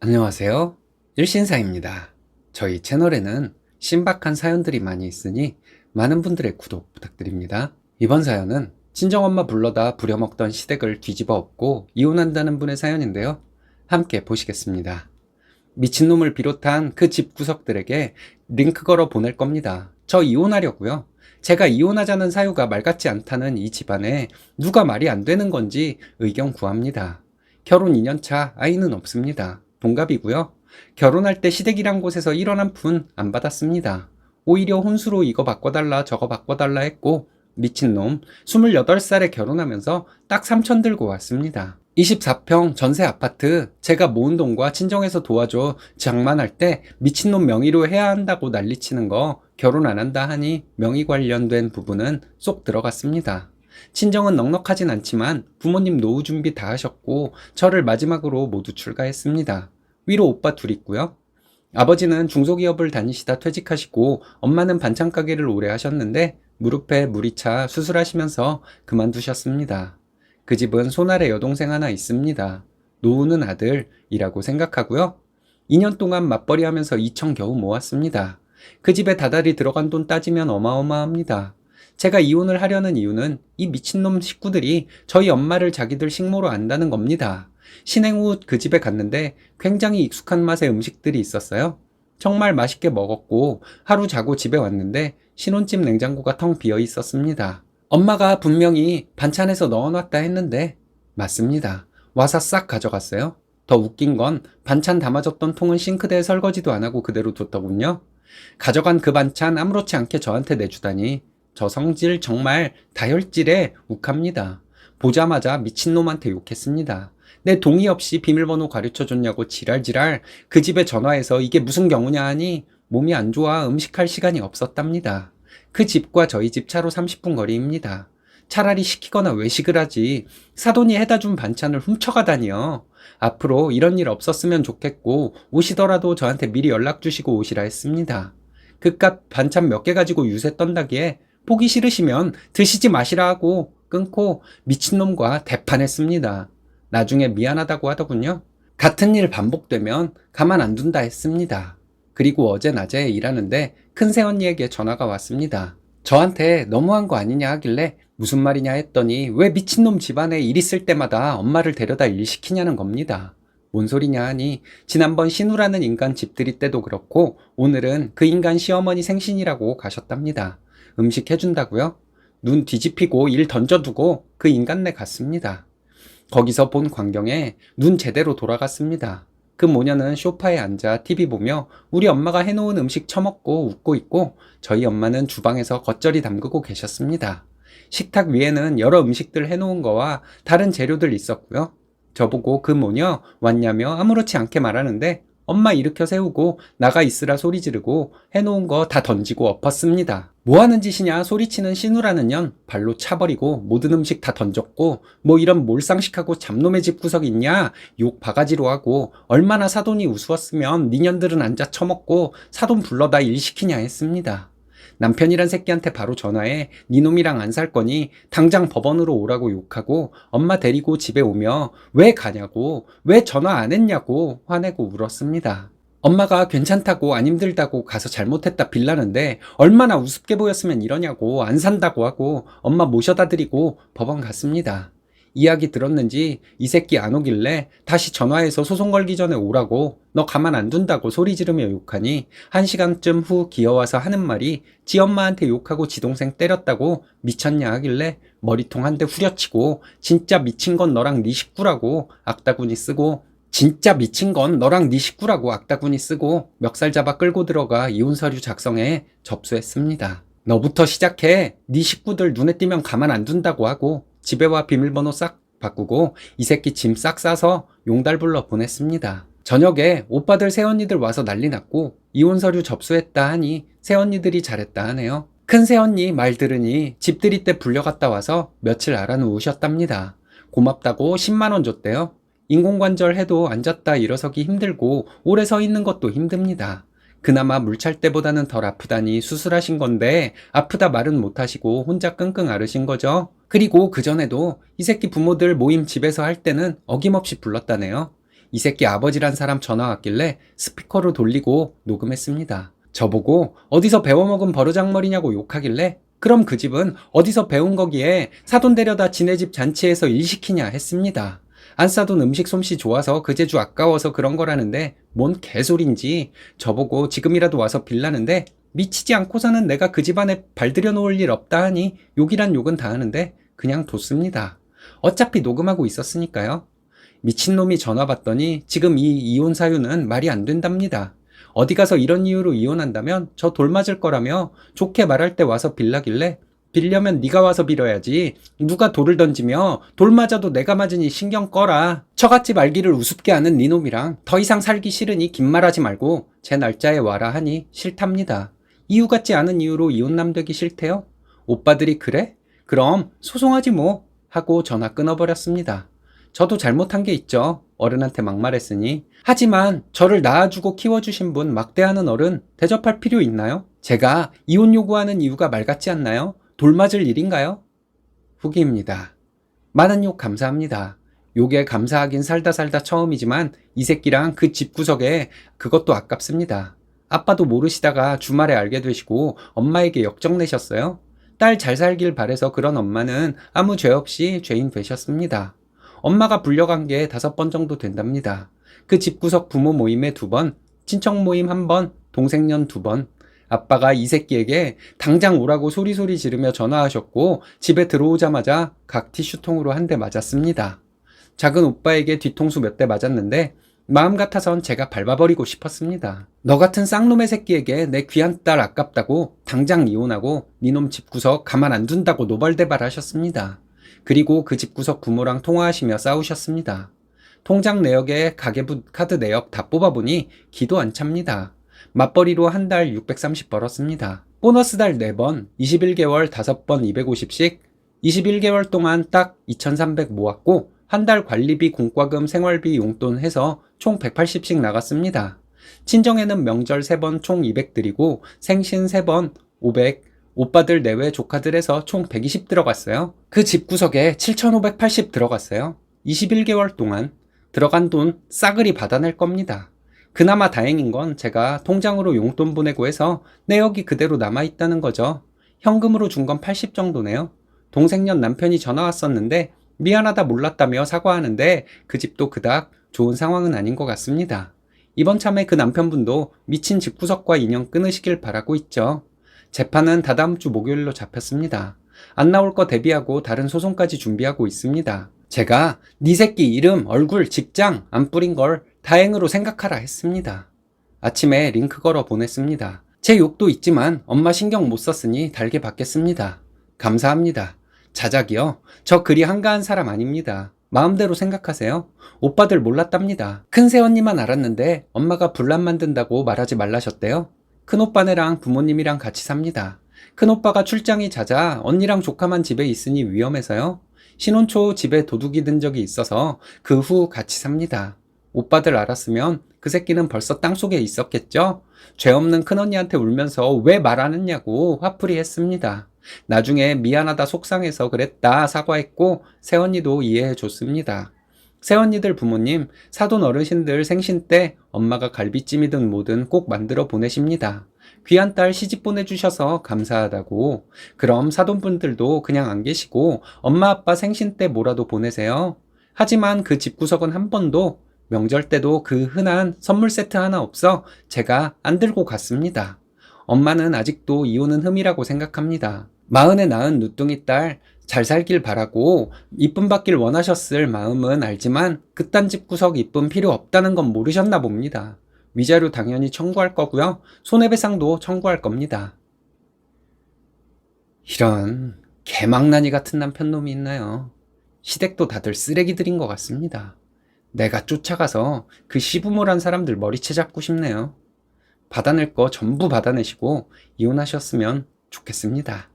안녕하세요. 일신사입니다. 저희 채널에는 신박한 사연들이 많이 있으니 많은 분들의 구독 부탁드립니다. 이번 사연은 친정엄마 불러다 부려먹던 시댁을 뒤집어 엎고 이혼한다는 분의 사연인데요. 함께 보시겠습니다. 미친놈을 비롯한 그 집구석들에게 링크 걸어 보낼 겁니다. 저 이혼하려고요. 제가 이혼하자는 사유가 말 같지 않다는 이 집안에 누가 말이 안 되는 건지 의견 구합니다. 결혼 2년차, 아이는 없습니다. 동갑이고요. 결혼할 때 시댁이란 곳에서 1원 한 푼 안 받았습니다. 오히려 혼수로 이거 바꿔달라 저거 바꿔달라 했고 미친놈 28살에 결혼하면서 딱 3천 들고 왔습니다. 24평 전세 아파트 제가 모은 돈과 친정에서 도와줘 장만할 때 미친놈 명의로 해야 한다고 난리치는 거 결혼 안 한다 하니 명의 관련된 부분은 쏙 들어갔습니다. 친정은 넉넉하진 않지만 부모님 노후 준비 다 하셨고 저를 마지막으로 모두 출가했습니다. 위로 오빠 둘 있고요. 아버지는 중소기업을 다니시다 퇴직하시고 엄마는 반찬 가게를 오래 하셨는데 무릎에 물이 차 수술하시면서 그만두셨습니다. 그 집은 손아래 여동생 하나 있습니다. 노후는 아들이라고 생각하고요. 2년 동안 맞벌이 하면서 2천 겨우 모았습니다. 그 집에 다달이 들어간 돈 따지면 어마어마합니다. 제가 이혼을 하려는 이유는 이 미친놈 식구들이 저희 엄마를 자기들 식모로 안다는 겁니다. 신행 후 그 집에 갔는데 굉장히 익숙한 맛의 음식들이 있었어요. 정말 맛있게 먹었고 하루 자고 집에 왔는데 신혼집 냉장고가 텅 비어 있었습니다. 엄마가 분명히 반찬에서 넣어놨다 했는데 맞습니다. 와서 싹 가져갔어요. 더 웃긴 건 반찬 담아줬던 통은 싱크대에 설거지도 안 하고 그대로 뒀더군요. 가져간 그 반찬 아무렇지 않게 저한테 내주다니 저 성질 정말 다혈질에 욱합니다. 보자마자 미친놈한테 욕했습니다. 내 동의 없이 비밀번호 가르쳐줬냐고 지랄지랄 그 집에 전화해서 이게 무슨 경우냐 하니 몸이 안 좋아 음식할 시간이 없었답니다. 그 집과 저희 집 차로 30분 거리입니다. 차라리 시키거나 외식을 하지 사돈이 해다 준 반찬을 훔쳐가다니요. 앞으로 이런 일 없었으면 좋겠고 오시더라도 저한테 미리 연락 주시고 오시라 했습니다. 그깟 반찬 몇 개 가지고 유세 떤다기에 보기 싫으시면 드시지 마시라 하고 끊고 미친놈과 대판했습니다. 나중에 미안하다고 하더군요. 같은 일 반복되면 가만 안 둔다 했습니다. 그리고 어제 낮에 일하는데 큰 새언니에게 전화가 왔습니다. 저한테 너무한 거 아니냐 하길래 무슨 말이냐 했더니 왜 미친놈 집안에 일 있을 때마다 엄마를 데려다 일 시키냐는 겁니다. 뭔 소리냐 하니 지난번 신우라는 인간 집들이 때도 그렇고 오늘은 그 인간 시어머니 생신이라고 가셨답니다. 음식 해준다고요? 눈 뒤집히고 일 던져두고 그 인간네 갔습니다. 거기서 본 광경에 눈 제대로 돌아갔습니다. 그 모녀는 소파에 앉아 TV 보며 우리 엄마가 해놓은 음식 처먹고 웃고 있고 저희 엄마는 주방에서 겉절이 담그고 계셨습니다. 식탁 위에는 여러 음식들 해놓은 거와 다른 재료들 있었고요. 저보고 그 모녀 왔냐며 아무렇지 않게 말하는데 엄마 일으켜 세우고 나가 있으라 소리 지르고 해놓은 거 다 던지고 엎었습니다. 뭐하는 짓이냐 소리치는 신우라는 년 발로 차버리고 모든 음식 다 던졌고 뭐 이런 몰상식하고 잡놈의 집구석 있냐 욕 바가지로 하고 얼마나 사돈이 우스웠으면 니년들은 앉아 처먹고 사돈 불러다 일 시키냐 했습니다. 남편이란 새끼한테 바로 전화해 니놈이랑 안 살 거니 당장 법원으로 오라고 욕하고 엄마 데리고 집에 오며 왜 가냐고 왜 전화 안 했냐고 화내고 울었습니다. 엄마가 괜찮다고 안 힘들다고 가서 잘못했다 빌라는데 얼마나 우습게 보였으면 이러냐고 안 산다고 하고 엄마 모셔다 드리고 법원 갔습니다. 이야기 들었는지 이 새끼 안 오길래 다시 전화해서 소송 걸기 전에 오라고 너 가만 안 둔다고 소리 지르며 욕하니 1시간쯤 후 기어와서 하는 말이 지 엄마한테 욕하고 지 동생 때렸다고 미쳤냐 하길래 머리통 한 대 후려치고 진짜 미친 건 너랑 네 식구라고 악다구니 쓰고 진짜 미친 건 너랑 네 식구라고 악다구니 쓰고 멱살 잡아 끌고 들어가 이혼 서류 작성해 접수했습니다. 너부터 시작해 네 식구들 눈에 띄면 가만 안 둔다고 하고 집에 와 비밀번호 싹 바꾸고 이 새끼 짐 싹 싸서 용달 불러 보냈습니다. 저녁에 오빠들 새언니들 와서 난리 났고 이혼 서류 접수했다 하니 새언니들이 잘했다 하네요. 큰 새언니 말 들으니 집들이 때 불려갔다 와서 며칠 알아누우셨답니다. 고맙다고 10만 원 줬대요. 인공관절 해도 앉았다 일어서기 힘들고 오래 서 있는 것도 힘듭니다. 그나마 물찰 때보다는 덜 아프다니 수술하신 건데 아프다 말은 못하시고 혼자 끙끙 앓으신 거죠. 그리고 그전에도 이 새끼 부모들 모임 집에서 할 때는 어김없이 불렀다네요. 이 새끼 아버지란 사람 전화 왔길래 스피커로 돌리고 녹음했습니다. 저보고 어디서 배워먹은 버르장머리냐고 욕하길래 그럼 그 집은 어디서 배운 거기에 사돈 데려다 지네 집 잔치에서 일 시키냐 했습니다. 안 싸돈 음식 솜씨 좋아서 그 재주 아까워서 그런 거라는데 뭔 개소린지 저보고 지금이라도 와서 빌라는데 미치지 않고서는 내가 그 집안에 발들여 놓을 일 없다 하니 욕이란 욕은 다 하는데 그냥 뒀습니다. 어차피 녹음하고 있었으니까요. 미친놈이 전화 받더니 지금 이 이혼 사유는 말이 안 된답니다. 어디 가서 이런 이유로 이혼한다면 저 돌 맞을 거라며 좋게 말할 때 와서 빌라길래 빌려면 네가 와서 빌어야지 누가 돌을 던지며 돌 맞아도 내가 맞으니 신경 꺼라. 처갓집 알기를 우습게 하는 니놈이랑 더 이상 살기 싫으니 긴 말하지 말고 제 날짜에 와라 하니 싫답니다. 이유 같지 않은 이유로 이혼남 되기 싫대요? 오빠들이 그래? 그럼 소송하지 뭐 하고 전화 끊어버렸습니다. 저도 잘못한 게 있죠. 어른한테 막말했으니. 하지만 저를 낳아주고 키워주신 분 막대하는 어른 대접할 필요 있나요? 제가 이혼 요구하는 이유가 말 같지 않나요? 돌 맞을 일인가요? 후기입니다. 많은 욕 감사합니다. 욕에 감사하긴 살다 처음이지만 이 새끼랑 그 집구석에 그것도 아깝습니다. 아빠도 모르시다가 주말에 알게 되시고 엄마에게 역정 내셨어요? 딸 잘 살길 바래서 그런 엄마는 아무 죄 없이 죄인 되셨습니다. 엄마가 불려간 게 5번 정도 된답니다. 그 집구석 부모 모임에 2번, 친척 모임 1번, 동생년 2번. 아빠가 이 새끼에게 당장 오라고 소리소리 지르며 전화하셨고 집에 들어오자마자 각 티슈통으로 한 대 맞았습니다. 작은 오빠에게 뒤통수 몇 대 맞았는데 마음 같아선 제가 밟아버리고 싶었습니다. 너 같은 쌍놈의 새끼에게 내 귀한 딸 아깝다고 당장 이혼하고 니놈 집구석 가만 안 둔다고 노발대발 하셨습니다. 그리고 그 집구석 부모랑 통화하시며 싸우셨습니다. 통장 내역에 가계부 카드 내역 다 뽑아보니 기도 안 찹니다. 맞벌이로 한 달 630 벌었습니다. 보너스 달 4번, 21개월 5번 250씩, 21개월 동안 딱 2300 모았고 한 달 관리비, 공과금, 생활비, 용돈 해서 총 180씩 나갔습니다. 친정에는 명절 3번 총 200 드리고 생신 3번 500, 오빠들 내외 조카들 해서 총 120 들어갔어요. 그 집구석에 7580 들어갔어요. 21개월 동안 들어간 돈 싸그리 받아낼 겁니다. 그나마 다행인 건 제가 통장으로 용돈 보내고 해서 내역이 그대로 남아있다는 거죠. 현금으로 준 건 80 정도네요. 동생년 남편이 전화 왔었는데 미안하다 몰랐다며 사과하는데 그 집도 그닥 좋은 상황은 아닌 것 같습니다. 이번 참에 그 남편분도 미친 집구석과 인연 끊으시길 바라고 있죠. 재판은 다다음 주 목요일로 잡혔습니다. 안 나올 거 대비하고 다른 소송까지 준비하고 있습니다. 제가 네 새끼 이름, 얼굴, 직장 안 뿌린 걸 다행으로 생각하라 했습니다. 아침에 링크 걸어 보냈습니다. 제 욕도 있지만 엄마 신경 못 썼으니 달게 받겠습니다. 감사합니다. 자작이요? 저 그리 한가한 사람 아닙니다. 마음대로 생각하세요. 오빠들 몰랐답니다. 큰 새언니만 알았는데 엄마가 분란 만든다고 말하지 말라셨대요. 큰오빠네랑 부모님이랑 같이 삽니다. 큰오빠가 출장이 잦아 언니랑 조카만 집에 있으니 위험해서요. 신혼 초 집에 도둑이 든 적이 있어서 그 후 같이 삽니다. 오빠들 알았으면 그 새끼는 벌써 땅속에 있었겠죠? 죄 없는 큰언니한테 울면서 왜 말 안 했냐고 화풀이 했습니다. 나중에 미안하다 속상해서 그랬다 사과했고 새언니도 이해해 줬습니다. 새언니들 부모님, 사돈 어르신들 생신 때 엄마가 갈비찜이든 뭐든 꼭 만들어 보내십니다. 귀한 딸 시집 보내주셔서 감사하다고. 그럼 사돈분들도 그냥 안 계시고 엄마 아빠 생신 때 뭐라도 보내세요. 하지만 그 집구석은 한 번도 명절 때도 그 흔한 선물 세트 하나 없어 제가 안 들고 갔습니다. 엄마는 아직도 이혼은 흠이라고 생각합니다. 40에 낳은 누뚱이 딸 잘 살길 바라고 이쁨 받길 원하셨을 마음은 알지만 그딴 집구석 이쁨 필요 없다는 건 모르셨나 봅니다. 위자료 당연히 청구할 거고요. 손해배상도 청구할 겁니다. 이런 개망나니 같은 남편놈이 있나요? 시댁도 다들 쓰레기들인 것 같습니다. 내가 쫓아가서 그 시부모란 사람들 머리채 잡고 싶네요. 받아낼 거 전부 받아내시고 이혼하셨으면 좋겠습니다.